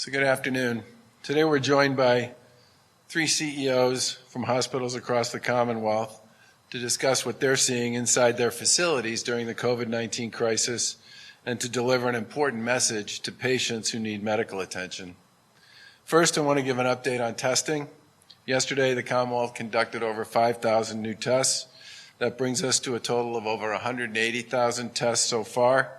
So good afternoon. Today we're joined by three CEOs from hospitals across the Commonwealth to discuss what they're seeing inside their facilities during the COVID-19 crisis and to deliver an important message to patients who need medical attention. First, I want to give an update on testing. Yesterday, the Commonwealth conducted over 5,000 new tests. That brings us to a total of over 180,000 tests so far.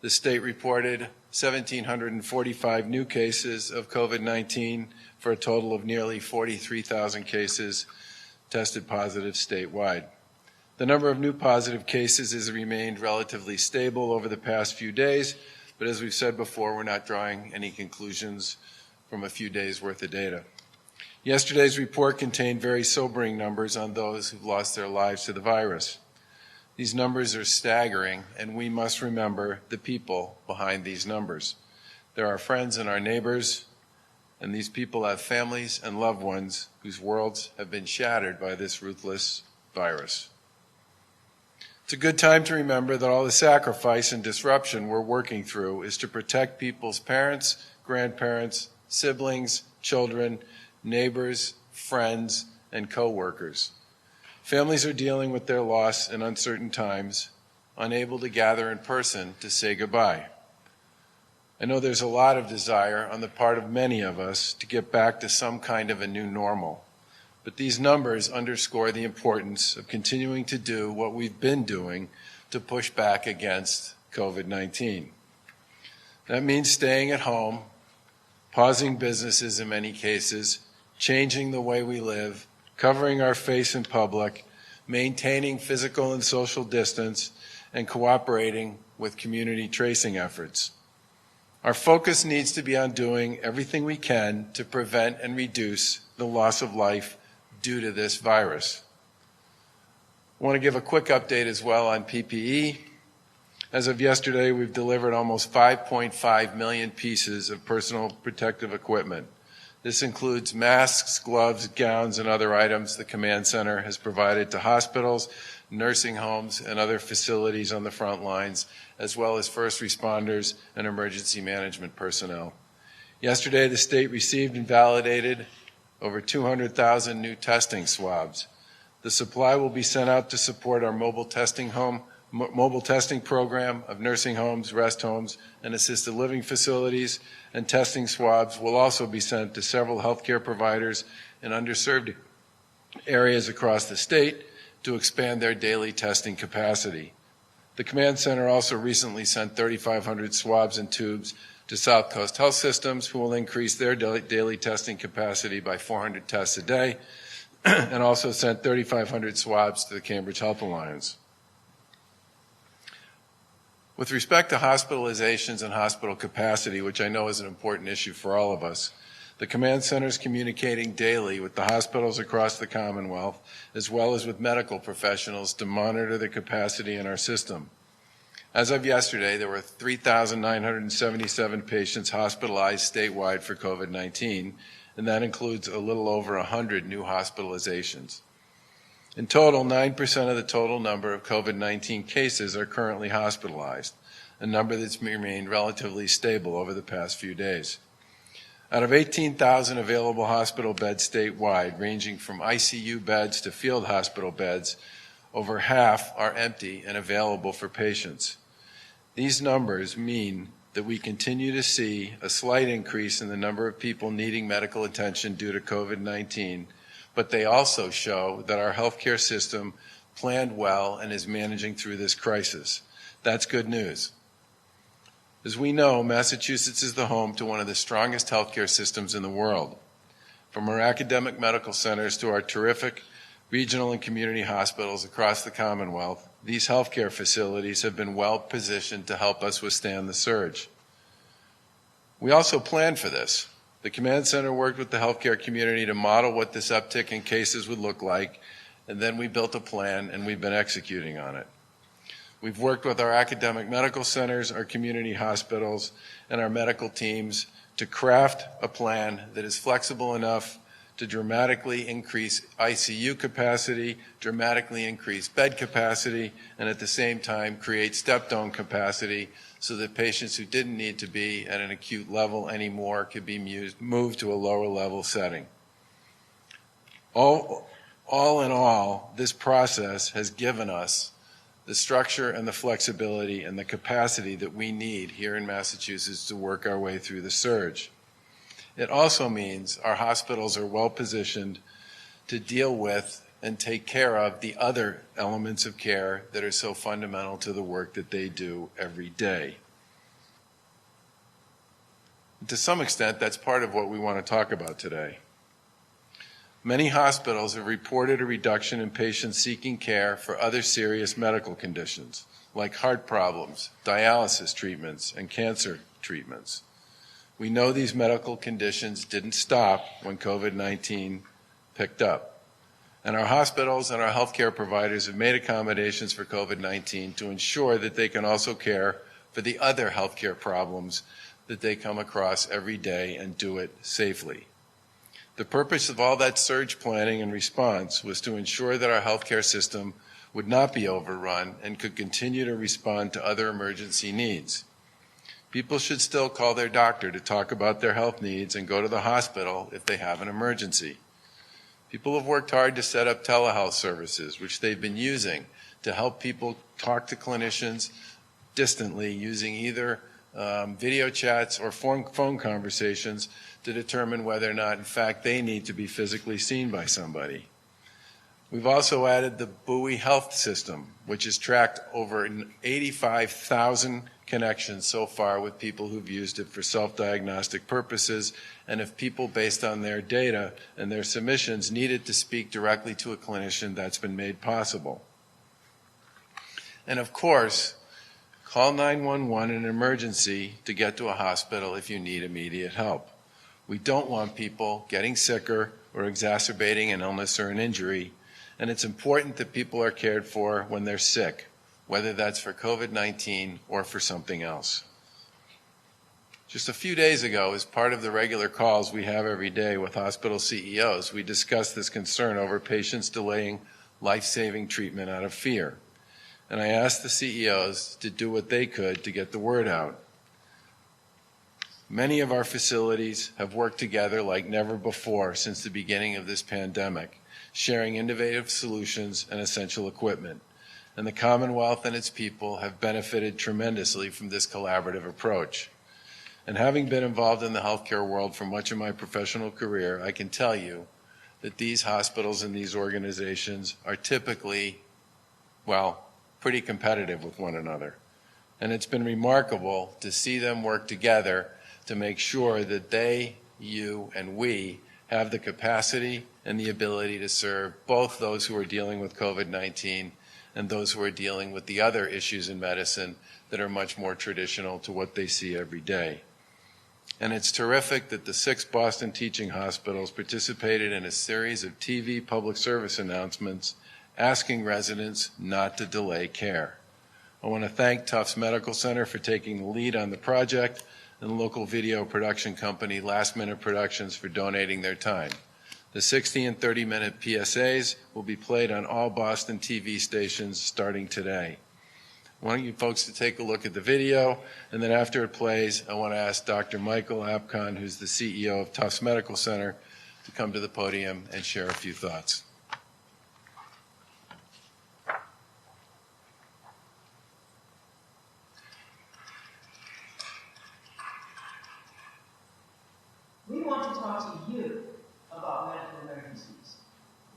The state reported 1,745 new cases of COVID-19 for a total of nearly 43,000 cases tested positive statewide. The number of new positive cases has remained relatively stable over the past few days, but as we've said before, we're not drawing any conclusions from a few days' worth of data. Yesterday's report contained very sobering numbers on those who've lost their lives to the virus. These numbers are staggering, and we must remember the people behind these numbers. They're our friends and our neighbors, and these people have families and loved ones whose worlds have been shattered by this ruthless virus. It's a good time to remember that all the sacrifice and disruption we're working through is to protect people's parents, grandparents, siblings, children, neighbors, friends, and co-workers. Families are dealing with their loss in uncertain times, unable to gather in person to say goodbye. I know there's a lot of desire on the part of many of us to get back to some kind of a new normal, but these numbers underscore the importance of continuing to do what we've been doing to push back against COVID-19. That means staying at home, pausing businesses in many cases, changing the way we live, covering our face in public, maintaining physical and social distance, and cooperating with community tracing efforts. Our focus needs to be on doing everything we can to prevent and reduce the loss of life due to this virus. I want to give a quick update as well on PPE. As of yesterday, we've delivered almost 5.5 million pieces of personal protective equipment. This includes masks, gloves, gowns, and other items the command center has provided to hospitals, nursing homes, and other facilities on the front lines, as well as first responders and emergency management personnel. Yesterday, the state received and validated over 200,000 new testing swabs. The supply will be sent out to support our mobile testing program of nursing homes, rest homes, and assisted living facilities, and testing swabs will also be sent to several healthcare providers in underserved areas across the state to expand their daily testing capacity. The command center also recently sent 3,500 swabs and tubes to South Coast Health Systems, who will increase their daily testing capacity by 400 tests a day, and also sent 3,500 swabs to the Cambridge Health Alliance. With respect to hospitalizations and hospital capacity, which I know is an important issue for all of us, the command center is communicating daily with the hospitals across the Commonwealth, as well as with medical professionals to monitor the capacity in our system. As of yesterday, there were 3,977 patients hospitalized statewide for COVID-19, and that includes a little over 100 new hospitalizations. In total, 9% of the total number of COVID-19 cases are currently hospitalized, a number that's remained relatively stable over the past few days. Out of 18,000 available hospital beds statewide, ranging from ICU beds to field hospital beds, over half are empty and available for patients. These numbers mean that we continue to see a slight increase in the number of people needing medical attention due to COVID-19, but they also show that our healthcare system planned well and is managing through this crisis. That's good news. As we know, Massachusetts is the home to one of the strongest healthcare systems in the world. From our academic medical centers to our terrific regional and community hospitals across the Commonwealth, these healthcare facilities have been well positioned to help us withstand the surge. We also planned for this. The command center worked with the healthcare community to model what this uptick in cases would look like, and then we built a plan and we've been executing on it. We've worked with our academic medical centers, our community hospitals, and our medical teams to craft a plan that is flexible enough to dramatically increase ICU capacity, dramatically increase bed capacity, and at the same time create step-down capacity so that patients who didn't need to be at an acute level anymore could be moved to a lower level setting. All in all, this process has given us the structure and the flexibility and the capacity that we need here in Massachusetts to work our way through the surge. It also means our hospitals are well positioned to deal with and take care of the other elements of care that are so fundamental to the work that they do every day. To some extent, that's part of what we want to talk about today. Many hospitals have reported a reduction in patients seeking care for other serious medical conditions, like heart problems, dialysis treatments, and cancer treatments. We know these medical conditions didn't stop when COVID-19 picked up. And our hospitals and our healthcare providers have made accommodations for COVID-19 to ensure that they can also care for the other healthcare problems that they come across every day and do it safely. The purpose of all that surge planning and response was to ensure that our healthcare system would not be overrun and could continue to respond to other emergency needs. People should still call their doctor to talk about their health needs and go to the hospital if they have an emergency. People have worked hard to set up telehealth services, which they've been using to help people talk to clinicians distantly using either video chats or phone conversations to determine whether or not, in fact, they need to be physically seen by somebody. We've also added the Buoy Health system, which has tracked over 85,000 connections so far with people who've used it for self-diagnostic purposes, and if people, based on their data and their submissions, needed to speak directly to a clinician, that's been made possible. And of course, call 911 in an emergency to get to a hospital if you need immediate help. We don't want people getting sicker or exacerbating an illness or an injury, and it's important that people are cared for when they're sick, whether that's for COVID-19 or for something else. Just a few days ago, as part of the regular calls we have every day with hospital CEOs, we discussed this concern over patients delaying life-saving treatment out of fear. And I asked the CEOs to do what they could to get the word out. Many of our facilities have worked together like never before since the beginning of this pandemic, sharing innovative solutions and essential equipment. And the Commonwealth and its people have benefited tremendously from this collaborative approach. And having been involved in the healthcare world for much of my professional career, I can tell you that these hospitals and these organizations are typically, well, pretty competitive with one another. And it's been remarkable to see them work together to make sure that they, you, and we have the capacity and the ability to serve both those who are dealing with COVID-19 and those who are dealing with the other issues in medicine that are much more traditional to what they see every day. And it's terrific that the 6 Boston teaching hospitals participated in a series of TV public service announcements asking residents not to delay care. I want to thank Tufts Medical Center for taking the lead on the project and local video production company Last Minute Productions for donating their time. The 60 and 30-minute PSAs will be played on all Boston TV stations starting today. I want you folks to take a look at the video, and then after it plays, I want to ask Dr. Michael Apkon, who's the CEO of Tufts Medical Center, to come to the podium and share a few thoughts. We want to talk to you about medical emergencies.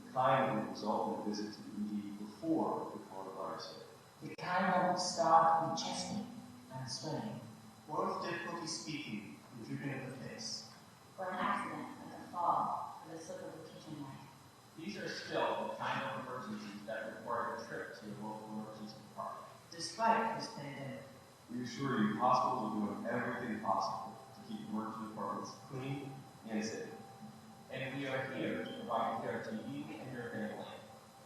The kind that result in a visit to the ED before the coronavirus hit. The kind that would start with chest pain and swelling. Or with difficulty speaking and drooping of the face. Or an accident, like a fall, or the slip of a kitchen knife. These are still the kind of emergencies that require a trip to your local emergency department. Despite this pandemic, We assure you hospitals are doing everything possible to keep emergency departments clean and safe. And we are here to provide care to you and your family,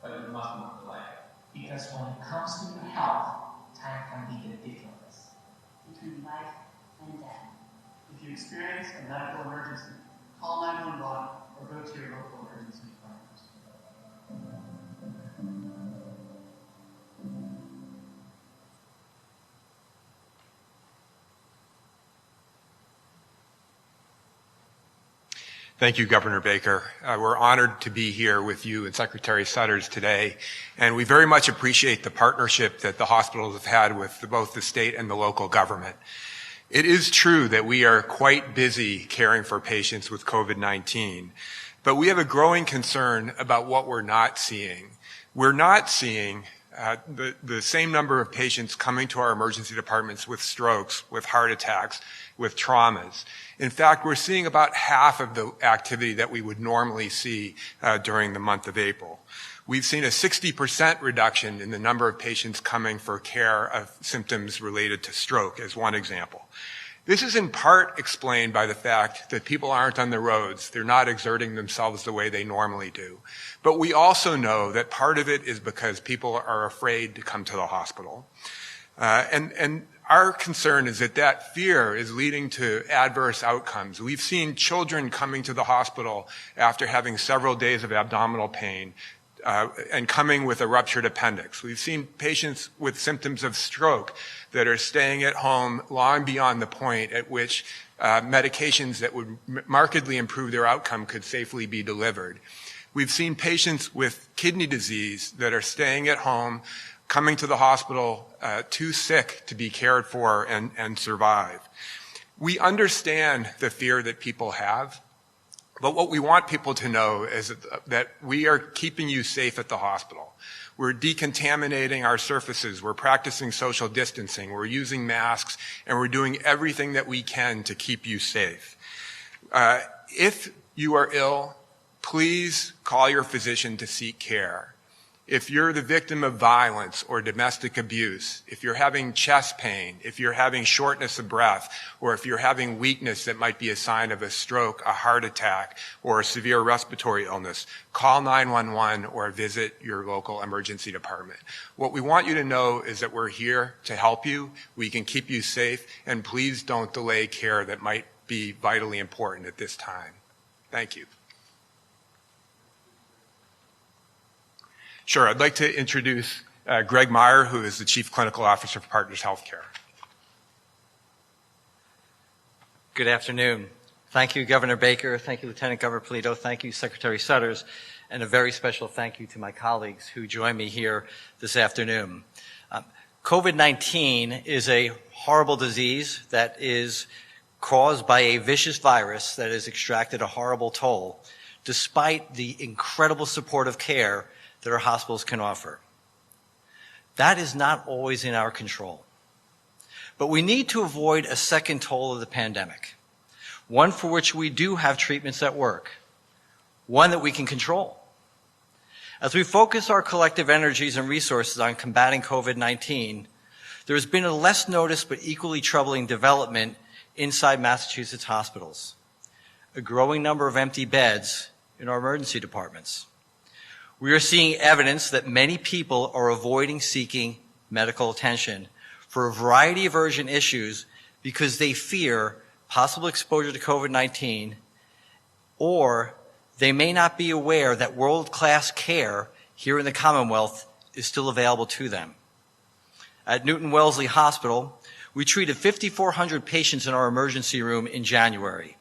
but you must not delay. because when it comes to your health, time can be the difference. Between life and death. If you experience a medical emergency, call 911 or go to your local emergency department. Thank you, Governor Baker. We're honored to be here with you and Secretary Sutters today, and we very much appreciate the partnership that the hospitals have had with both the state and the local government. It is true that we are quite busy caring for patients with COVID-19, but we have a growing concern about what we're not seeing. We're not seeing the same number of patients coming to our emergency departments with strokes, with heart attacks, with traumas. In fact, we're seeing about half of the activity that we would normally see during the month of April. We've seen a 60% reduction in the number of patients coming for care of symptoms related to stroke, as one example. This is in part explained by the fact that people aren't on the roads. They're not exerting themselves the way they normally do. But we also know that part of it is because people are afraid to come to the hospital. And our concern is that fear is leading to adverse outcomes. We've seen children coming to the hospital after having several days of abdominal pain and coming with a ruptured appendix. We've seen patients with symptoms of stroke that are staying at home long beyond the point at which medications that would markedly improve their outcome could safely be delivered. We've seen patients with kidney disease that are staying at home, coming to the hospital too sick to be cared for and survive. We understand the fear that people have, but what we want people to know is that we are keeping you safe at the hospital. We're decontaminating our surfaces, we're practicing social distancing, we're using masks, and we're doing everything that we can to keep you safe. If you are ill, please call your physician to seek care. If you're the victim of violence or domestic abuse, if you're having chest pain, if you're having shortness of breath, or if you're having weakness that might be a sign of a stroke, a heart attack, or a severe respiratory illness, call 911 or visit your local emergency department. What we want you to know is that we're here to help you, we can keep you safe, and please don't delay care that might be vitally important at this time. Thank you. Sure, I'd like to introduce Greg Meyer, who is the Chief Clinical Officer for Partners Healthcare. Good afternoon. Thank you, Governor Baker. Thank you, Lieutenant Governor Polito. Thank you, Secretary Sutters. And a very special thank you to my colleagues who join me here this afternoon. COVID-19 is a horrible disease that is caused by a vicious virus that has extracted a horrible toll, despite the incredible supportive care that our hospitals can offer. That is not always in our control. But we need to avoid a second toll of the pandemic, one for which we do have treatments that work, one that we can control. As we focus our collective energies and resources on combating COVID-19, there has been a less noticed but equally troubling development inside Massachusetts hospitals: a growing number of empty beds in our emergency departments. We are seeing evidence that many people are avoiding seeking medical attention for a variety of urgent issues because they fear possible exposure to COVID-19, or they may not be aware that world-class care here in the Commonwealth is still available to them. At Newton Wellesley Hospital, we treated 5,400 patients in our emergency room in January.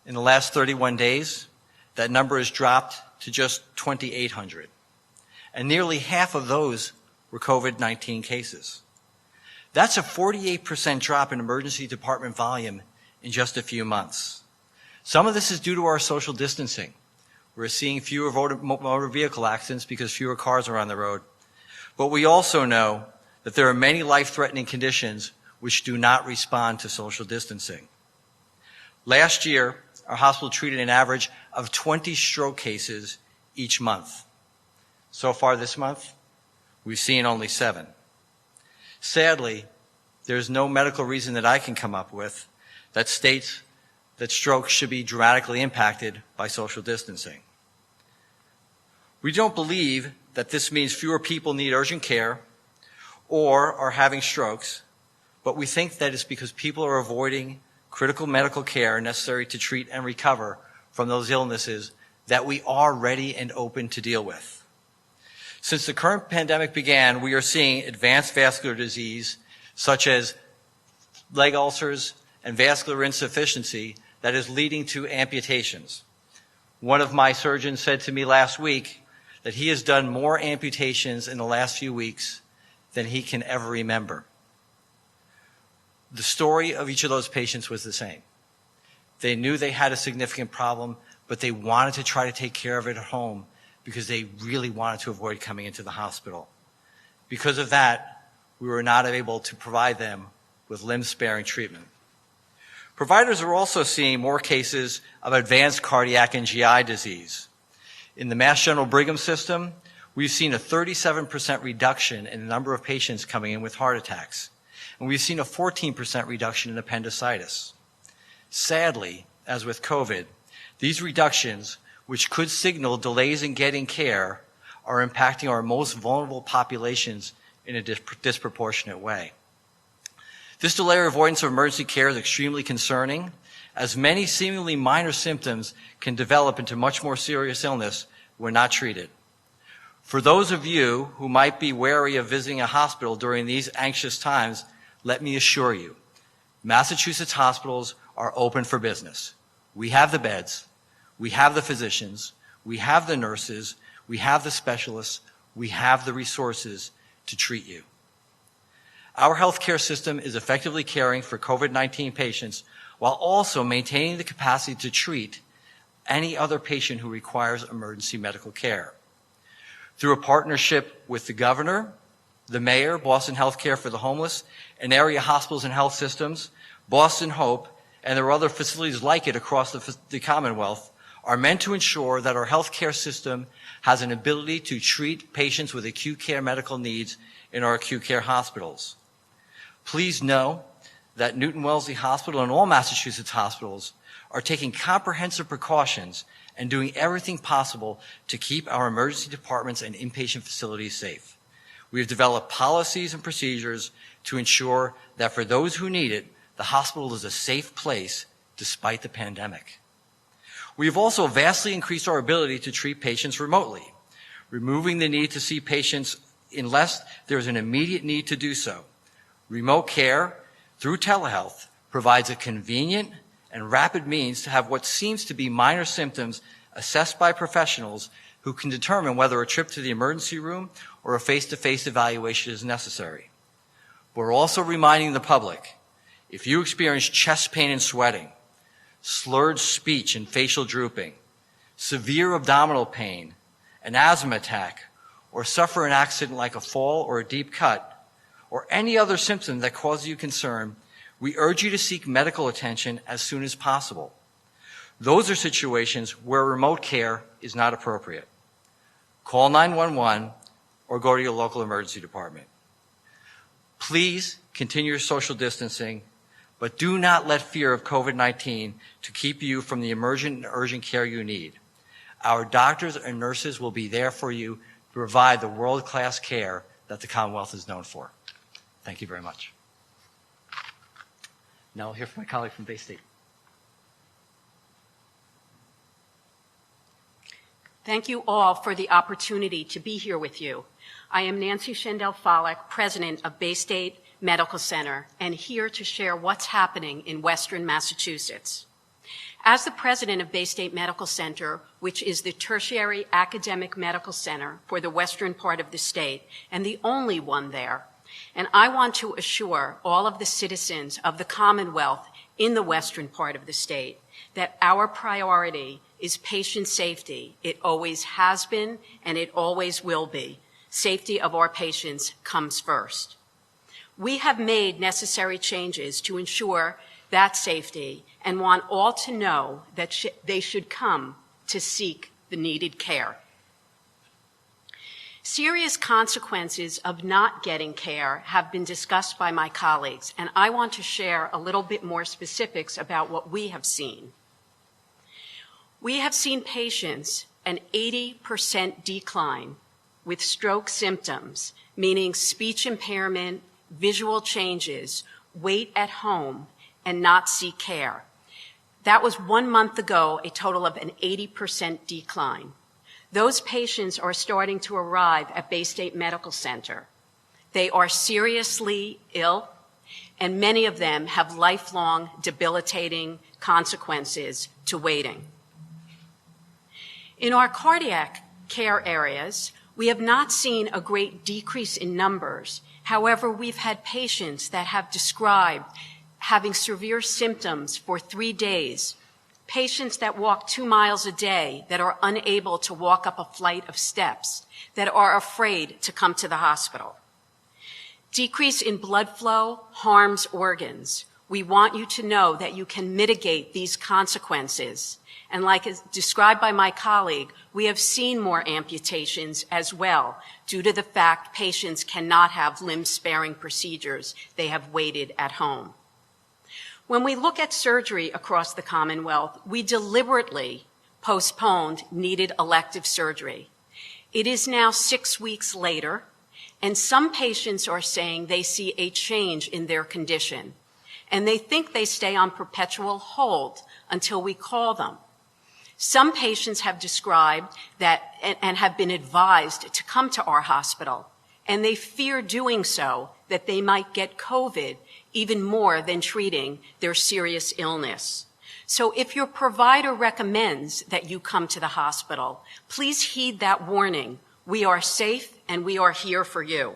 In the last 31 days, that number has dropped to just 2,800. And nearly half of those were COVID-19 cases. That's a 48% drop in emergency department volume in just a few months. Some of this is due to our social distancing. We're seeing fewer motor vehicle accidents because fewer cars are on the road. But we also know that there are many life-threatening conditions which do not respond to social distancing. Last year, our hospital treated an average of 20 stroke cases each month. So far this month, we've seen only 7. Sadly, there's no medical reason that I can come up with that states that strokes should be dramatically impacted by social distancing. We don't believe that this means fewer people need urgent care or are having strokes, but we think that it's because people are avoiding critical medical care necessary to treat and recover from those illnesses that we are ready and open to deal with. Since the current pandemic began, we are seeing advanced vascular disease such as leg ulcers and vascular insufficiency that is leading to amputations. One of my surgeons said to me last week that he has done more amputations in the last few weeks than he can ever remember. The story of each of those patients was the same. They knew they had a significant problem, but they wanted to try to take care of it at home because they really wanted to avoid coming into the hospital. Because of that, we were not able to provide them with limb-sparing treatment. Providers are also seeing more cases of advanced cardiac and GI disease. In the Mass General Brigham system, we've seen a 37% reduction in the number of patients coming in with heart attacks, and we've seen a 14% reduction in appendicitis. Sadly, as with COVID, these reductions, which could signal delays in getting care, are impacting our most vulnerable populations in a disproportionate way. This delay or avoidance of emergency care is extremely concerning, as many seemingly minor symptoms can develop into much more serious illness when not treated. For those of you who might be wary of visiting a hospital during these anxious times, let me assure you, Massachusetts hospitals are open for business. We have the beds, we have the physicians, we have the nurses, we have the specialists, we have the resources to treat you. Our healthcare system is effectively caring for COVID-19 patients while also maintaining the capacity to treat any other patient who requires emergency medical care. Through a partnership with the governor, the mayor, Boston Healthcare for the Homeless, and area hospitals and health systems, Boston Hope, and there are other facilities like it across the Commonwealth, are meant to ensure that our healthcare system has an ability to treat patients with acute care medical needs in our acute care hospitals. Please know that Newton Wellesley Hospital and all Massachusetts hospitals are taking comprehensive precautions and doing everything possible to keep our emergency departments and inpatient facilities safe. We have developed policies and procedures to ensure that for those who need it, the hospital is a safe place despite the pandemic. We have also vastly increased our ability to treat patients remotely, removing the need to see patients unless there is an immediate need to do so. Remote care through telehealth provides a convenient and rapid means to have what seems to be minor symptoms assessed by professionals who can determine whether a trip to the emergency room or a face-to-face evaluation is necessary. We're also reminding the public, if you experience chest pain and sweating, slurred speech and facial drooping, severe abdominal pain, an asthma attack, or suffer an accident like a fall or a deep cut, or any other symptom that causes you concern, we urge you to seek medical attention as soon as possible. Those are situations where remote care is not appropriate. Call 911 or go to your local emergency department. Please continue your social distancing, but do not let fear of COVID-19 to keep you from the emergent and urgent care you need. Our doctors and nurses will be there for you to provide the world-class care that the Commonwealth is known for. Thank you very much. Now I'll hear from my colleague from Bay State. Thank you all for the opportunity to be here with you. I am Nancy Shandell Falak, president of Bay State Medical Center, and here to share what's happening in Western Massachusetts. As the president of Bay State Medical Center, which is the tertiary academic medical center for the western part of the state, and the only one there, and I want to assure all of the citizens of the Commonwealth in the western part of the state that our priority is patient safety. It always has been, and it always will be. Safety of our patients comes first. We have made necessary changes to ensure that safety and want all to know that they should come to seek the needed care. Serious consequences of not getting care have been discussed by my colleagues, and I want to share a little bit more specifics about what we have seen. We have seen patients an 80% decline with stroke symptoms, meaning speech impairment, visual changes, wait at home, and not seek care. That was 1 month ago, a total of an 80% decline. Those patients are starting to arrive at Bay State Medical Center. They are seriously ill, and many of them have lifelong debilitating consequences to waiting. In our cardiac care areas, we have not seen a great decrease in numbers. However, we've had patients that have described having severe symptoms for 3 days, patients that walk 2 miles a day that are unable to walk up a flight of steps, that are afraid to come to the hospital. Decrease in blood flow harms organs. We want you to know that you can mitigate these consequences. And like is described by my colleague, we have seen more amputations as well due to the fact patients cannot have limb-sparing procedures. They have waited at home. When we look at surgery across the Commonwealth, we deliberately postponed needed elective surgery. It is now 6 weeks later, and some patients are saying they see a change in their condition, and they think they stay on perpetual hold until we call them. Some patients have described that and have been advised to come to our hospital, and they fear doing so, that they might get COVID even more than treating their serious illness. So if your provider recommends that you come to the hospital, please heed that warning. We are safe and we are here for you.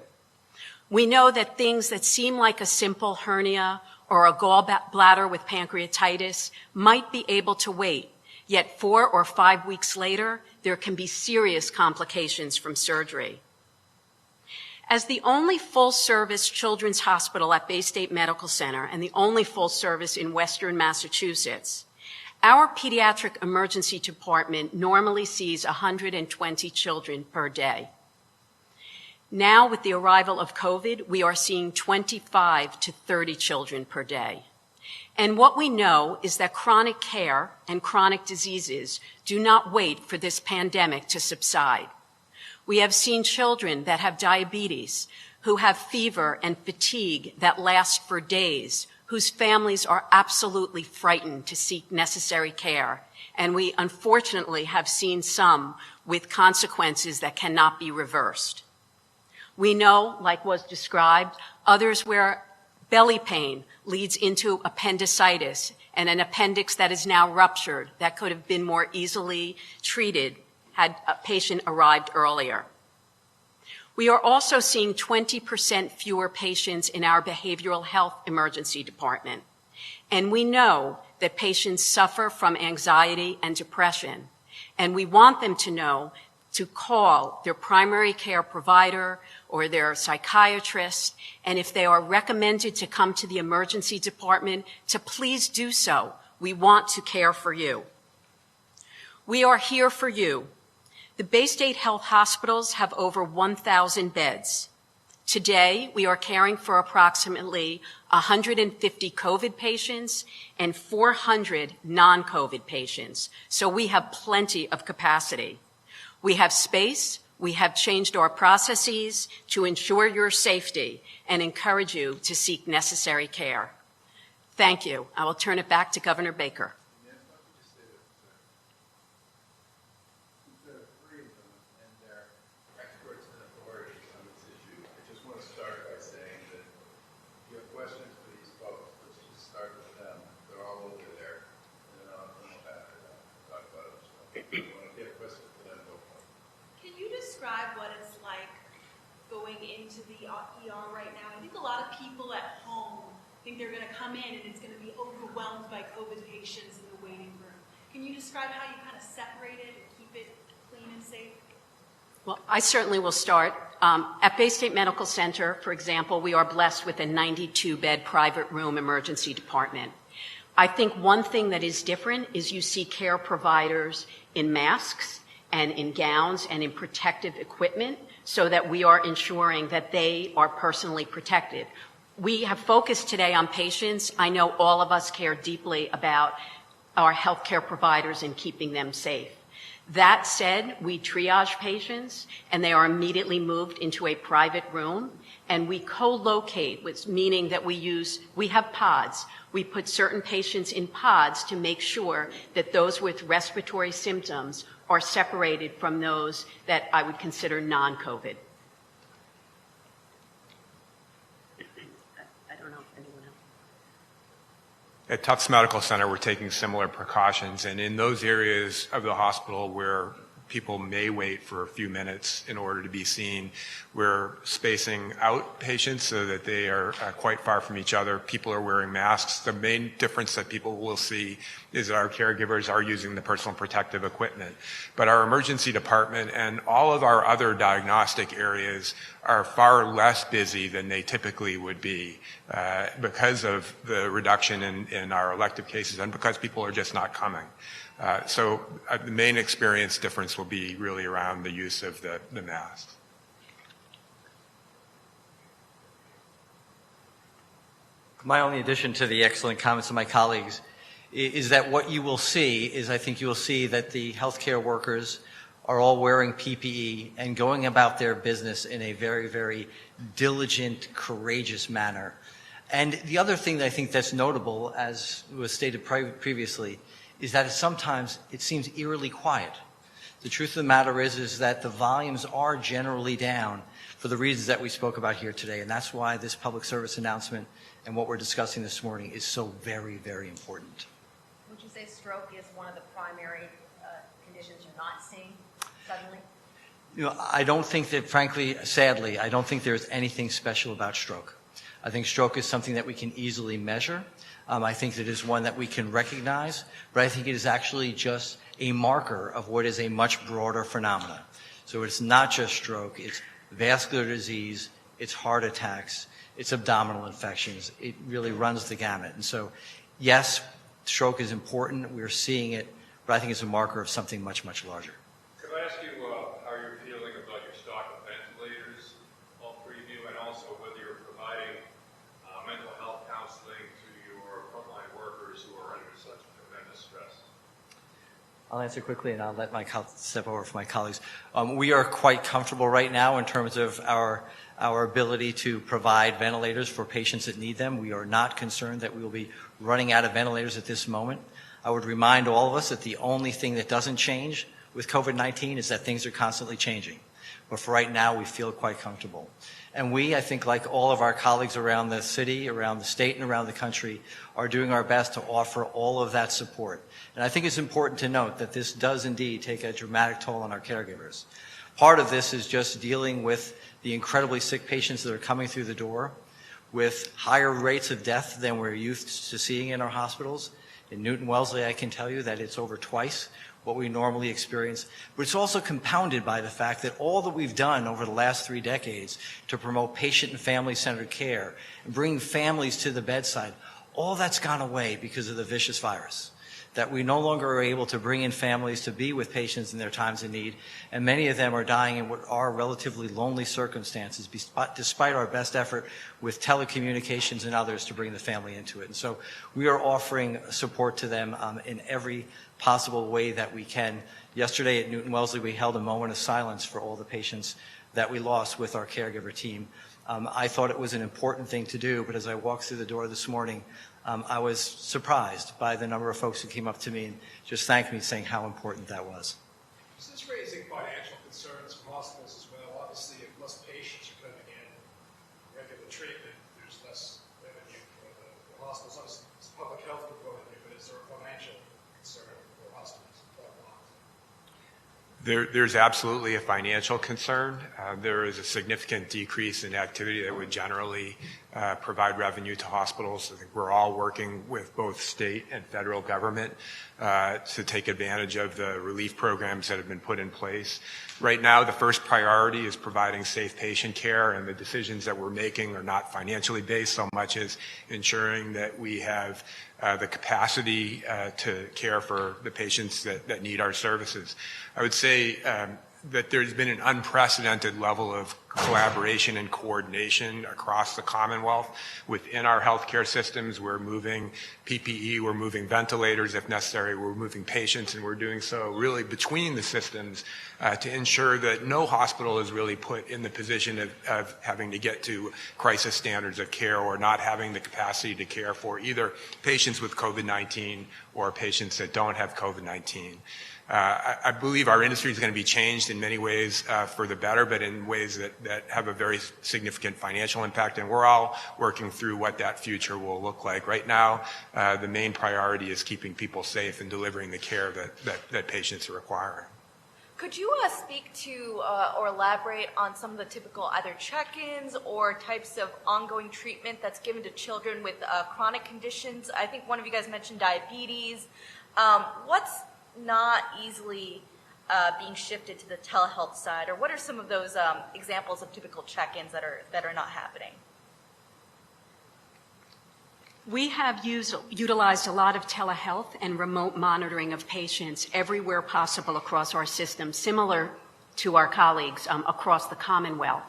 We know that things that seem like a simple hernia or a gallbladder with pancreatitis might be able to wait, yet 4 or 5 weeks later, there can be serious complications from surgery. As the only full-service children's hospital at Bay State Medical Center and the only full-service in Western Massachusetts, our pediatric emergency department normally sees 120 children per day. Now, with the arrival of COVID, we are seeing 25 to 30 children per day. And what we know is that chronic care and chronic diseases do not wait for this pandemic to subside. We have seen children that have diabetes, who have fever and fatigue that last for days, whose families are absolutely frightened to seek necessary care. And we unfortunately have seen some with consequences that cannot be reversed. We know, like was described, others where belly pain leads into appendicitis and an appendix that is now ruptured that could have been more easily treated had a patient arrived earlier. We are also seeing 20% fewer patients in our behavioral health emergency department. And we know that patients suffer from anxiety and depression. And we want them to know to call their primary care provider or their psychiatrist, and if they are recommended to come to the emergency department, to please do so. We want to care for you. We are here for you. The Bay State Health hospitals have over 1,000 beds. Today, we are caring for approximately 150 COVID patients and 400 non-COVID patients, so we have plenty of capacity. We have space, we have changed our processes to ensure your safety and encourage you to seek necessary care. Thank you. I will turn it back to Governor Baker. Describe what it's like going into the ER right now. I think a lot of people at home think they're going to come in and it's going to be overwhelmed by COVID patients in the waiting room. Can you describe how you kind of separate it and keep it clean and safe? Well, I certainly will start. At Bay State Medical Center, for example, we are blessed with a 92-bed private room emergency department. I think one thing that is different is you see care providers in masks and in gowns and in protective equipment so that we are ensuring that they are personally protected. We have focused today on patients. I know all of us care deeply about our healthcare providers and keeping them safe. That said, we triage patients and they are immediately moved into a private room, and we co-locate, which meaning that we have pods. We put certain patients in pods to make sure that those with respiratory symptoms are separated from those that I would consider non-COVID. I don't know if anyone else. At Tufts Medical Center, we're taking similar precautions, and in those areas of the hospital where people may wait for a few minutes in order to be seen, we're spacing out patients so that they are quite far from each other. People are wearing masks. The main difference that people will see is that our caregivers are using the personal protective equipment. But our emergency department and all of our other diagnostic areas are far less busy than they typically would be because of the reduction in our elective cases and because people are just not coming. So the main experience difference will be really around the use of the masks. My only addition to the excellent comments of my colleagues is that what you will see is I think you will see that the healthcare workers are all wearing PPE and going about their business in a very, very diligent, courageous manner. And the other thing that I think that's notable, as was stated previously, is that sometimes it seems eerily quiet. The truth of the matter is that the volumes are generally down for the reasons that we spoke about here today, and that's why this public service announcement and what we're discussing this morning is so very, very important. Would you say stroke is one of the primary conditions you're not seeing suddenly? You know, I don't think that, frankly, sadly, I don't think there's anything special about stroke. I think stroke is something that we can easily measure. I think that it is one that we can recognize, but I think it is actually just a marker of what is a much broader phenomenon. So it's not just stroke, it's vascular disease, it's heart attacks, it's abdominal infections. It really runs the gamut. And so, yes, stroke is important. We're seeing it, but I think it's a marker of something much, much larger. Could I ask you how you're feeling about your stock of ventilators, all three of you, and also whether you're providing mental health counseling to your frontline workers who are under such tremendous stress? I'll answer quickly, and I'll let my step over for my colleagues. We are quite comfortable right now in terms of our ability to provide ventilators for patients that need them. We are not concerned that we will be running out of ventilators at this moment. I would remind all of us that the only thing that doesn't change with COVID-19 is that things are constantly changing. But for right now, we feel quite comfortable. And we, I think, like all of our colleagues around the city, around the state, and around the country, are doing our best to offer all of that support. And I think it's important to note that this does indeed take a dramatic toll on our caregivers. Part of this is just dealing with the incredibly sick patients that are coming through the door with higher rates of death than we're used to seeing in our hospitals. In Newton Wellesley, I can tell you that it's over twice what we normally experience, but it's also compounded by the fact that all that we've done over the last 3 decades to promote patient and family-centered care and bring families to the bedside, all that's gone away because of the vicious virus. That we no longer are able to bring in families to be with patients in their times of need, and many of them are dying in what are relatively lonely circumstances, despite our best effort with telecommunications and others to bring the family into it. And so we are offering support to them in every possible way that we can. Yesterday at Newton Wellesley, we held a moment of silence for all the patients that we lost with our caregiver team. I thought it was an important thing to do, but as I walked through the door this morning, I was surprised by the number of folks who came up to me and just thanked me, saying how important that was. Is this raising financial concerns from hospitals as well? Obviously, if less patients are coming in, regular treatment, there's less revenue for the hospitals. Obviously, it's a public health component here, but is there a financial concern for hospitals? There's absolutely a financial concern. There is a significant decrease in activity that would generally provide revenue to hospitals. I think we're all working with both state and federal government to take advantage of the relief programs that have been put in place. Right now, the first priority is providing safe patient care, and the decisions that we're making are not financially based so much as ensuring that we have the capacity to care for the patients that need our services. I would say that there's been an unprecedented level of collaboration and coordination across the Commonwealth. Within our healthcare systems, we're moving PPE, we're moving ventilators if necessary, we're moving patients, and we're doing so really between the systems to ensure that no hospital is really put in the position of having to get to crisis standards of care or not having the capacity to care for either patients with COVID-19 or patients that don't have COVID-19. I believe our industry is going to be changed in many ways for the better, but in ways that have a very significant financial impact, and we're all working through what that future will look like. Right now, the main priority is keeping people safe and delivering the care that patients are requiring. Could you speak to or elaborate on some of the typical either check-ins or types of ongoing treatment that's given to children with chronic conditions? I think one of you guys mentioned diabetes. What's not easily being shifted to the telehealth side, or what are some of those examples of typical check-ins that are not happening? We have utilized a lot of telehealth and remote monitoring of patients everywhere possible across our system, similar to our colleagues across the Commonwealth.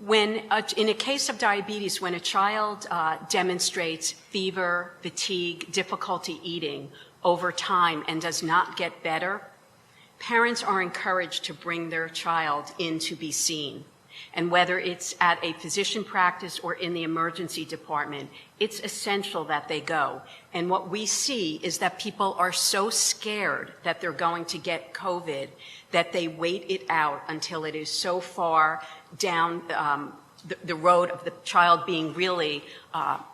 In a case of diabetes, when a child demonstrates fever, fatigue, difficulty eating over time and does not get better, parents are encouraged to bring their child in to be seen. And whether it's at a physician practice or in the emergency department, it's essential that they go. And what we see is that people are so scared that they're going to get COVID that they wait it out until it is so far down the road of the child being really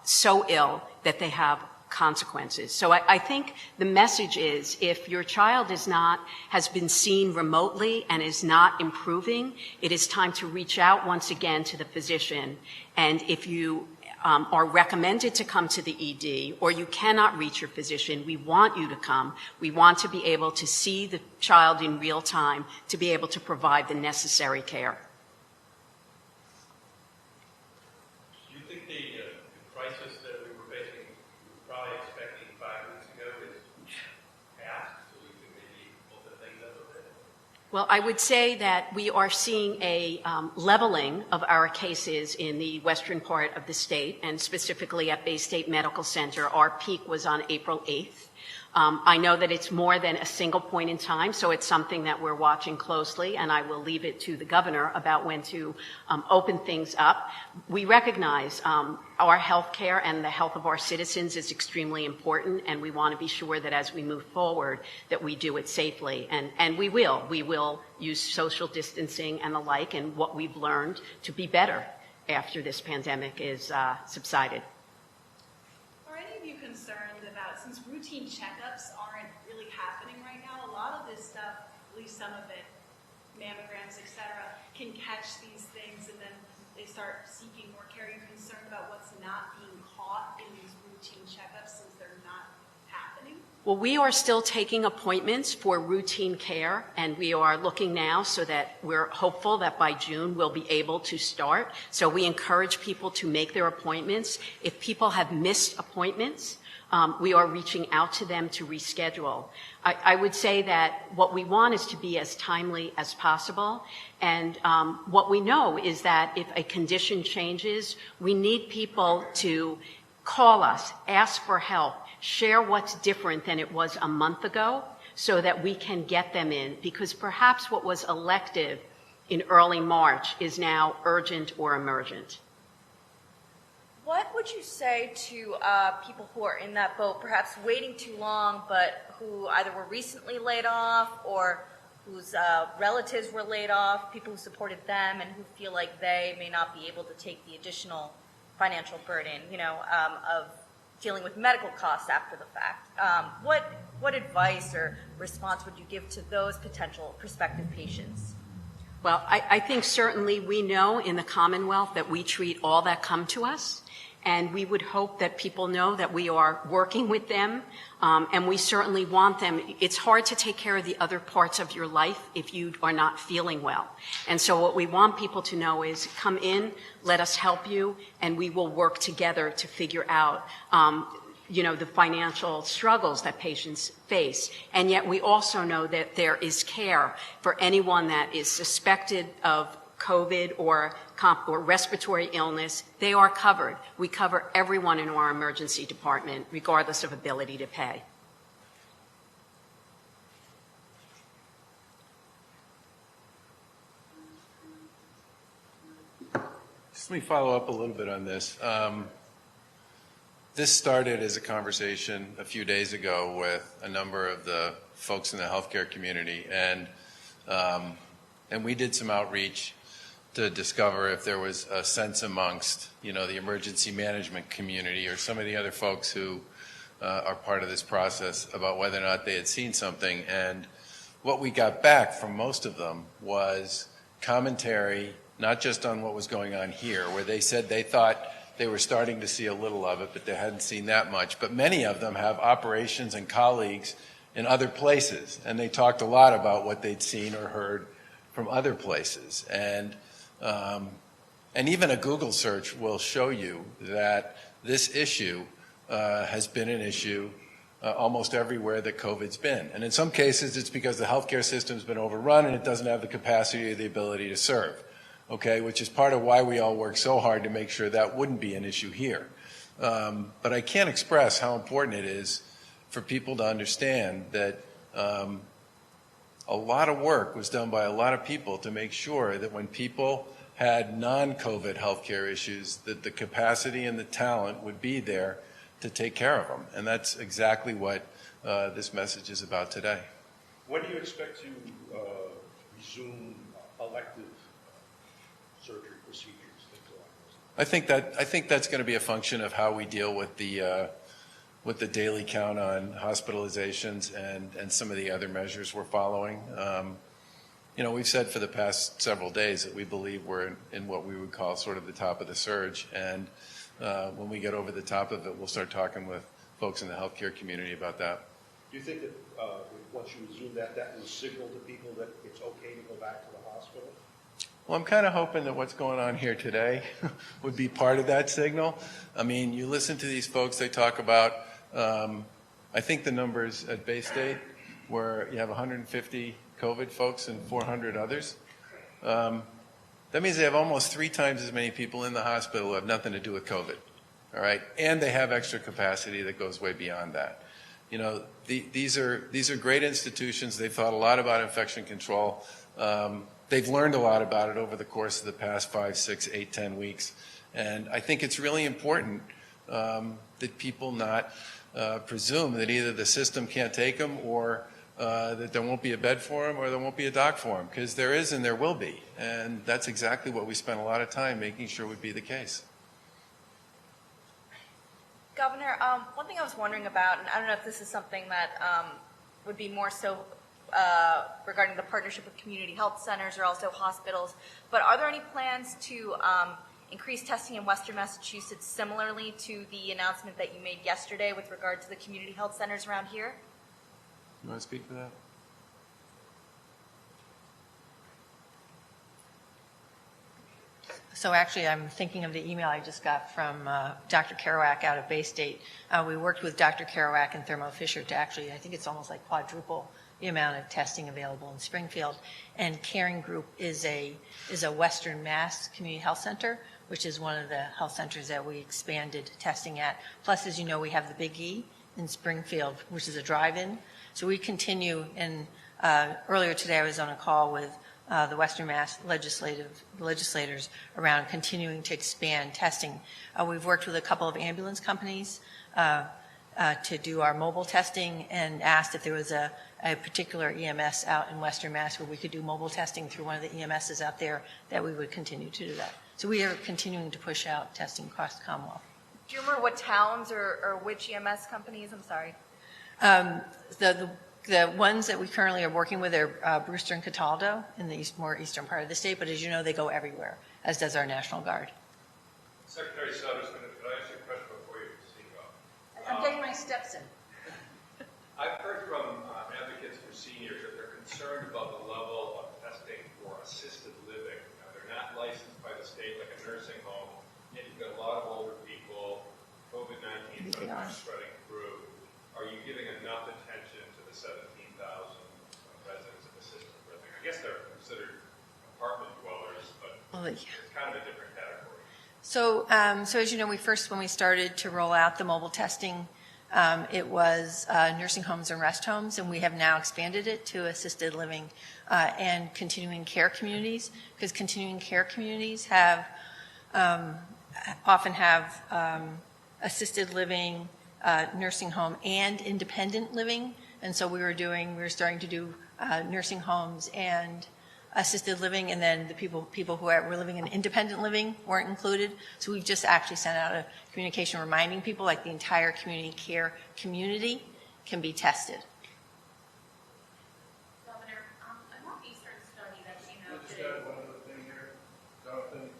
so ill that they have consequences. So I think the message is, if your child has been seen remotely and is not improving, it is time to reach out once again to the physician. And if you are recommended to come to the ED or you cannot reach your physician, we want you to come. We want to be able to see the child in real time to be able to provide the necessary care. Do you think the crisis that we were facing, probably expecting 5 weeks ago, is past, so we can maybe open things up a bit? Well, I would say that we are seeing a leveling of our cases in the western part of the state, and specifically at Bay State Medical Center. Our peak was on April 8th. I know that it's more than a single point in time, so it's something that we're watching closely, and I will leave it to the governor about when to open things up. We recognize our health care and the health of our citizens is extremely important, and we want to be sure that as we move forward that we do it safely. And we will. We will use social distancing and the like, and what we've learned to be better after this pandemic is subsided. Are any of you concerned about, since routine checkups aren't really happening right now, a lot of this stuff, at least some of it, mammograms, et cetera, can catch these things and then they start seeking more care? Are you concerned about what's not being caught in these routine checkups since they're not happening? Well, we are still taking appointments for routine care, and we are looking now so that we're hopeful that by June we'll be able to start. So we encourage people to make their appointments. If people have missed appointments, we are reaching out to them to reschedule. I would say that what we want is to be as timely as possible. And what we know is that if a condition changes, we need people to call us, ask for help, share what's different than it was a month ago so that we can get them in. Because perhaps what was elective in early March is now urgent or emergent. What would you say to people who are in that boat, perhaps waiting too long, but who either were recently laid off or whose relatives were laid off, people who supported them and who feel like they may not be able to take the additional financial burden, of dealing with medical costs after the fact? What advice or response would you give to those potential prospective patients? Well, I think certainly we know in the Commonwealth that we treat all that come to us. And we would hope that people know that we are working with them, and we certainly want them. It's hard to take care of the other parts of your life if you are not feeling well. And so what we want people to know is come in, let us help you, and we will work together to figure out the financial struggles that patients face. And yet we also know that there is care for anyone that is suspected of COVID or respiratory illness, they are covered. We cover everyone in our emergency department, regardless of ability to pay. Just let me follow up a little bit on this. This started as a conversation a few days ago with a number of the folks in the healthcare community, and we did some outreach to discover if there was a sense amongst, the emergency management community or some of the other folks who are part of this process about whether or not they had seen something. And what we got back from most of them was commentary, not just on what was going on here, where they said they thought they were starting to see a little of it, but they hadn't seen that much. But many of them have operations and colleagues in other places, and they talked a lot about what they'd seen or heard from other places. And even a Google search will show you that this issue has been an issue almost everywhere that COVID's been. And in some cases, it's because the healthcare system's been overrun and it doesn't have the capacity or the ability to serve. Okay, which is part of why we all work so hard to make sure that wouldn't be an issue here. But I can't express how important it is for people to understand that a lot of work was done by a lot of people to make sure that when people had non-COVID healthcare issues, that the capacity and the talent would be there to take care of them. And that's exactly what this message is about today. When do you expect to resume elective surgery procedures? I think that's going to be a function of how we deal with the daily count on hospitalizations and some of the other measures we're following. We've said for the past several days that we believe we're in what we would call sort of the top of the surge, and when we get over the top of it, we'll start talking with folks in the healthcare community about that. Do you think that once you resume that will signal to people that it's okay to go back to the hospital? Well, I'm kind of hoping that what's going on here today would be part of that signal. I mean, you listen to these folks, they talk about, I think the numbers at Bay State, where you have 150 COVID folks and 400 others. That means they have almost 3 times as many people in the hospital who have nothing to do with COVID, all right? And they have extra capacity that goes way beyond that. These are great institutions. They've thought a lot about infection control. They've learned a lot about it over the course of the past 5, 6, 8, 10 weeks. And I think it's really important that people not presume that either the system can't take them or that there won't be a bed for them or there won't be a doc for them, because there is and there will be. And that's exactly what we spent a lot of time making sure would be the case. Governor, one thing I was wondering about, and I don't know if this is something that would be more so regarding the partnership with community health centers or also hospitals, but are there any plans to increase testing in Western Massachusetts similarly to the announcement that you made yesterday with regard to the community health centers around here? You want to speak to that? So actually, I'm thinking of the email I just got from Dr. Kerouac out of Bay State. We worked with Dr. Kerouac and Thermo Fisher to actually, I think it's almost like quadruple the amount of testing available in Springfield. And Caring Group is a Western Mass Community Health Center, which is one of the health centers that we expanded testing at. Plus, as you know, we have the Big E in Springfield, which is a drive-in. So we continue, and earlier today I was on a call with the Western Mass legislators around continuing to expand testing. We've worked with a couple of ambulance companies to do our mobile testing and asked if there was a particular EMS out in Western Mass where we could do mobile testing through one of the EMSs out there, that we would continue to do that. So we are continuing to push out testing across the Commonwealth. Do you remember what towns or which EMS companies? I'm sorry. The ones that we currently are working with are Brewster and Cataldo in the more eastern part of the state, but as you know, they go everywhere, as does our National Guard. Secretary Sutter, could I ask you a question before you speak up? I'm getting my steps in. I've heard from advocates for seniors that they're concerned about the level of testing for assisted living. They're not licensed by the state like a nursing home, yet you've got a lot of older people, COVID-19 sometimes spreading through. Are you giving enough attention to the 17,000 residents of assisted living? I guess they're considered apartment dwellers, but let you. It's kind of a different category. So, as you know, when we started to roll out the mobile testing, it was nursing homes and rest homes, and we have now expanded it to assisted living and continuing care communities, because continuing care communities often have assisted living, nursing home, and independent living. And so we were starting to do nursing homes and assisted living, and then the people who were living in independent living weren't included. So we've just actually sent out a communication reminding people, like the entire community care community can be tested. Governor, a Northeastern study that came out Just today. add one other thing here, Jonathan.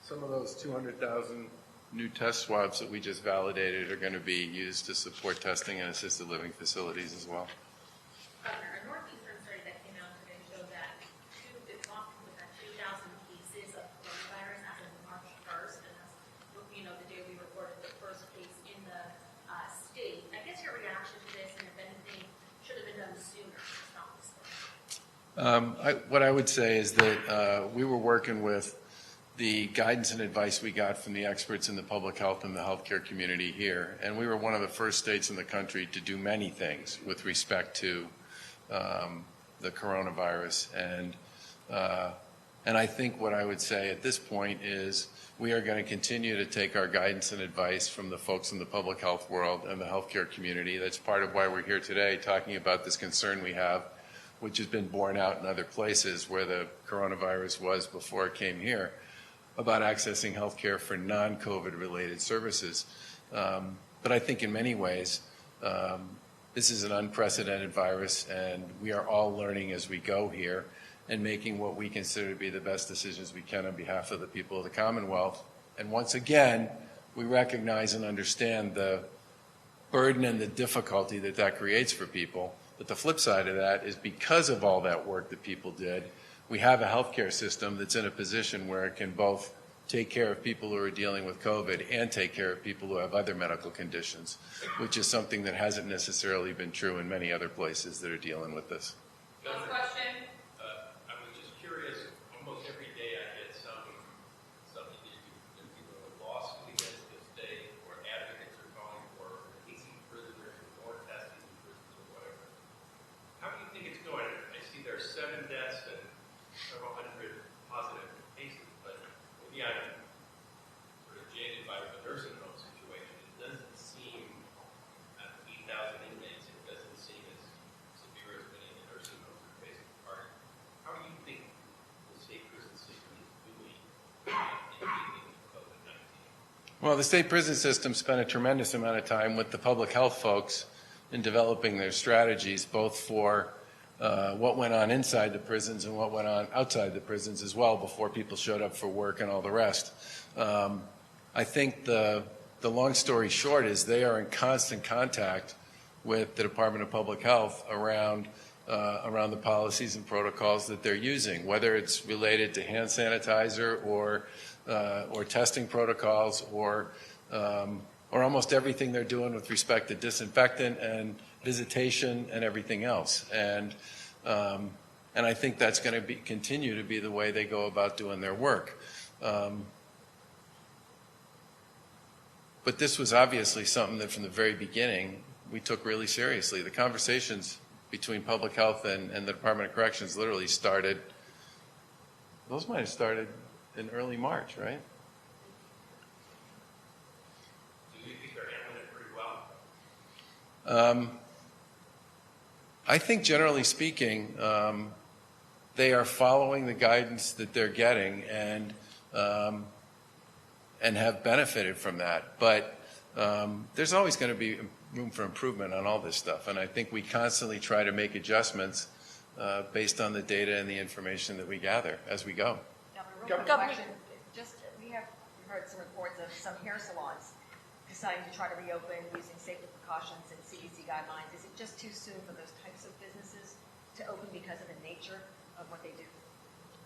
Some of those 200,000 new test swabs that we just validated are going to be used to support testing in assisted living facilities as well. Governor, a Northeastern study that came out today showed that it's often with that 2,000 cases of coronavirus as of March 1st, and that's the day we reported the first case in the state. I guess your reaction to this, and if anything, should have been done sooner to stop this thing. What I would say is that we were working with the guidance and advice we got from the experts in the public health and the healthcare community here, and we were one of the first states in the country to do many things with respect to the coronavirus. And I think what I would say at this point is we are going to continue to take our guidance and advice from the folks in the public health world and the healthcare community. That's part of why we're here today talking about this concern we have, which has been borne out in other places where the coronavirus was before it came here, about accessing healthcare for non-COVID related services. But I think in many ways, this is an unprecedented virus, and we are all learning as we go here and making what we consider to be the best decisions we can on behalf of the people of the Commonwealth. And once again, we recognize and understand the burden and the difficulty that creates for people. But the flip side of that is because of all that work that people did, we have a healthcare system that's in a position where it can both take care of people who are dealing with COVID and take care of people who have other medical conditions, which is something that hasn't necessarily been true in many other places that are dealing with this. Last question. I was just curious, almost every day I get something that people are lawsuit against the state, or advocates are calling for releasing prisoners or testing prisoners or whatever. How do you think it's going? I see there are 7 deaths and several hundred positive cases, but maybe I'm sort of jaded by the nursing home situation. It doesn't seem, at 8,000 inmates, it doesn't seem as severe as many of the nursing homes are facing. How do you think the state prison system is doing in dealing with COVID-19? Well, the state prison system spent a tremendous amount of time with the public health folks in developing their strategies, both for what went on inside the prisons and what went on outside the prisons as well before people showed up for work and all the rest. I think the long story short is they are in constant contact with the Department of Public Health around the policies and protocols that they're using, whether it's related to hand sanitizer or testing protocols or almost everything they're doing with respect to disinfectant and visitation and everything else. And I think that's going to continue to be the way they go about doing their work. But this was obviously something that from the very beginning we took really seriously. The conversations between public health and the Department of Corrections literally started, those might have started in early March, right? Do you think they're handling it pretty well? I think generally speaking, they are following the guidance that they're getting and have benefited from that. But there's always going to be room for improvement on all this stuff. And I think we constantly try to make adjustments based on the data and the information that we gather as we go. Governor, we have heard some reports of some hair salons deciding to try to reopen using safety precautions and CDC guidelines. Is it just too soon for those types of businesses to open because of the nature of what they do?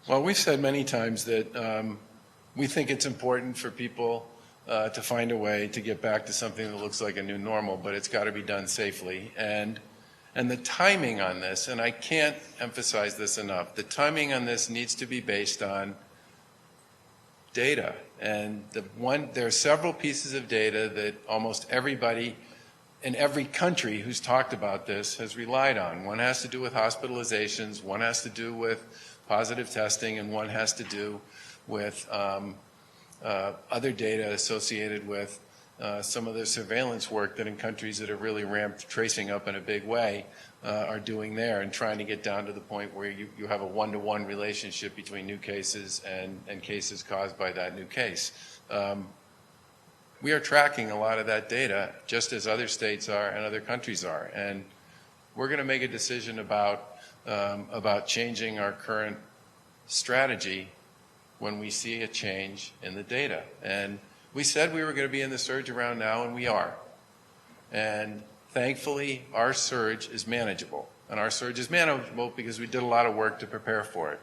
Well, we've said many times that we think it's important for people to find a way to get back to something that looks like a new normal, but it's got to be done safely. And the timing on this, and I can't emphasize this enough, the timing on this needs to be based on data. And there are several pieces of data that almost everybody in every country who's talked about this has relied on. One has to do with hospitalizations, one has to do with positive testing, and one has to do with other data associated with some of the surveillance work that in countries that have really ramped tracing up in a big way are doing there, and trying to get down to the point where you have a one-to-one relationship between new cases and cases caused by that new case. We are tracking a lot of that data, just as other states are and other countries are. And we're going to make a decision about changing our current strategy when we see a change in the data. And we said we were going to be in the surge around now, and we are. And thankfully, our surge is manageable. And our surge is manageable because we did a lot of work to prepare for it.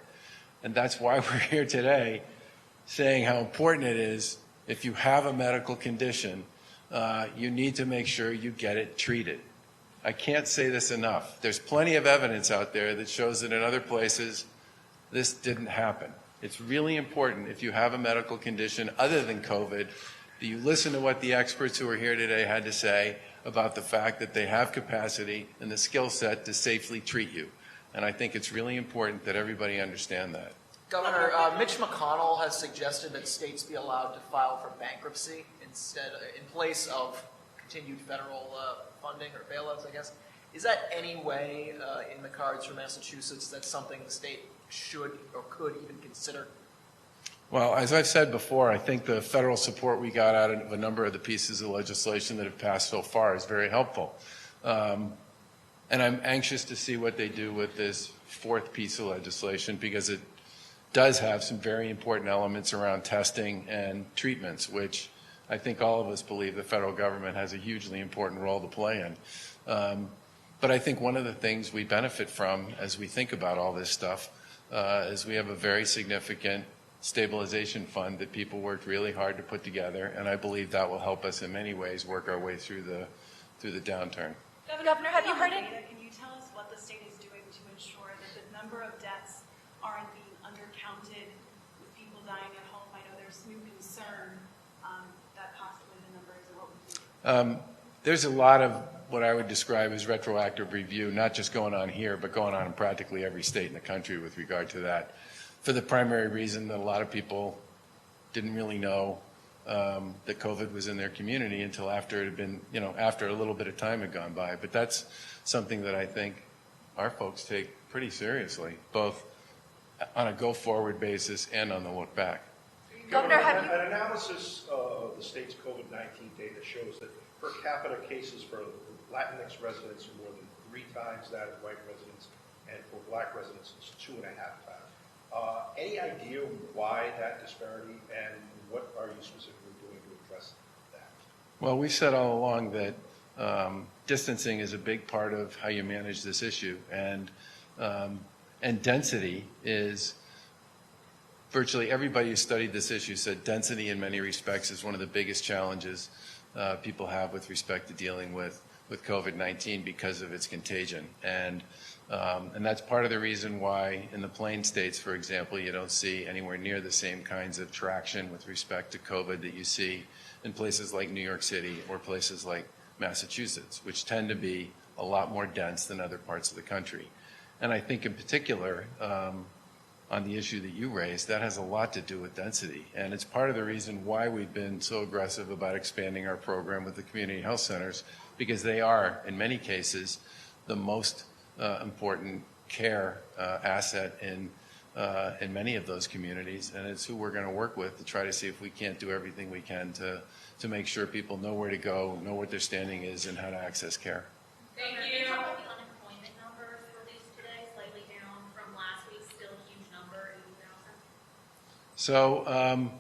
And that's why we're here today saying how important it is, if you have a medical condition, you need to make sure you get it treated. I can't say this enough. There's plenty of evidence out there that shows that in other places, this didn't happen. It's really important, if you have a medical condition other than COVID, that you listen to what the experts who are here today had to say about the fact that they have capacity and the skill set to safely treat you. And I think it's really important that everybody understand that. Governor, Mitch McConnell has suggested that states be allowed to file for bankruptcy in place of continued federal funding or bailouts, I guess. Is that any way in the cards for Massachusetts? That's something the state should or could even consider? Well, as I've said before, I think the federal support we got out of a number of the pieces of legislation that have passed so far is very helpful. And I'm anxious to see what they do with this fourth piece of legislation, because it does have some very important elements around testing and treatments, which I think all of us believe the federal government has a hugely important role to play in. But I think one of the things we benefit from as we think about all this stuff is we have a very significant Stabilization Fund that people worked really hard to put together, and I believe that will help us in many ways work our way through the downturn. Governor, have you heard it? Can you tell us what the state is doing to ensure that the number of deaths aren't being undercounted with people dying at home? I know there's new concern that possibly the number isn't what we think. There's a lot of what I would describe as retroactive review, not just going on here, but going on in practically every state in the country with regard to that, for the primary reason that a lot of people didn't really know that COVID was in their community until after it had been, after a little bit of time had gone by. But that's something that I think our folks take pretty seriously, both on a go-forward basis and on the look back. Governor, an analysis of the state's COVID-19 data shows that per capita cases for Latinx residents are more than 3 times that of white residents, and for black residents it's 2.5 times. Any idea why that disparity, and what are you specifically doing to address that? Well, we've said all along that distancing is a big part of how you manage this issue, and density is, virtually everybody who studied this issue said density in many respects is one of the biggest challenges people have with respect to dealing with COVID-19 because of its contagion. And that's part of the reason why in the Plain States, for example, you don't see anywhere near the same kinds of traction with respect to COVID that you see in places like New York City or places like Massachusetts, which tend to be a lot more dense than other parts of the country. And I think in particular, on the issue that you raised, that has a lot to do with density. And it's part of the reason why we've been so aggressive about expanding our program with the community health centers, because they are, in many cases, the most important care asset in many of those communities. And it's who we're going to work with to try to see if we can't do everything we can to make sure people know where to go, know what their standing is, and how to access care. Thank you. Can you talk about the unemployment numbers released today, slightly down from last week, still a huge number, 80,000? So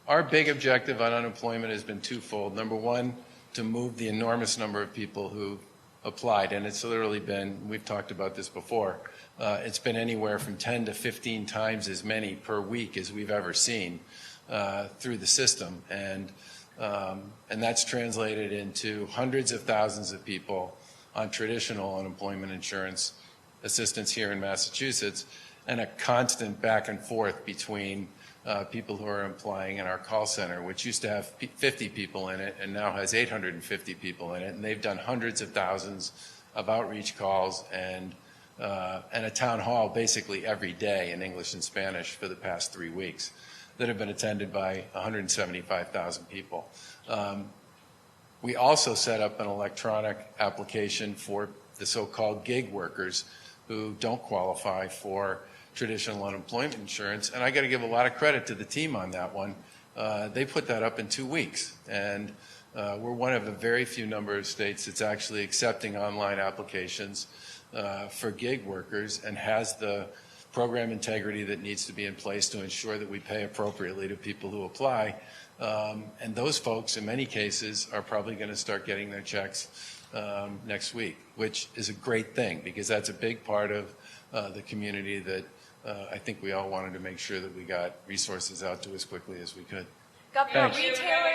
our big objective on unemployment has been twofold. Number one, to move the enormous number of people who applied, and it's literally been, we've talked about this before, it's been anywhere from 10 to 15 times as many per week as we've ever seen through the system. And that's translated into hundreds of thousands of people on traditional unemployment insurance assistance here in Massachusetts, and a constant back and forth between people who are applying in our call center, which used to have 50 people in it and now has 850 people in it. And they've done hundreds of thousands of outreach calls and a town hall basically every day in English and Spanish for the past 3 weeks that have been attended by 175,000 people. We also set up an electronic application for the so-called gig workers who don't qualify for traditional unemployment insurance. And I got to give a lot of credit to the team on that one. They put that up in 2 weeks. And we're one of a very few number of states that's actually accepting online applications for gig workers and has the program integrity that needs to be in place to ensure that we pay appropriately to people who apply. And those folks, in many cases, are probably going to start getting their checks next week, which is a great thing because that's a big part of the community that I think we all wanted to make sure that we got resources out to as quickly as we could. Governor, Thanks. retailer,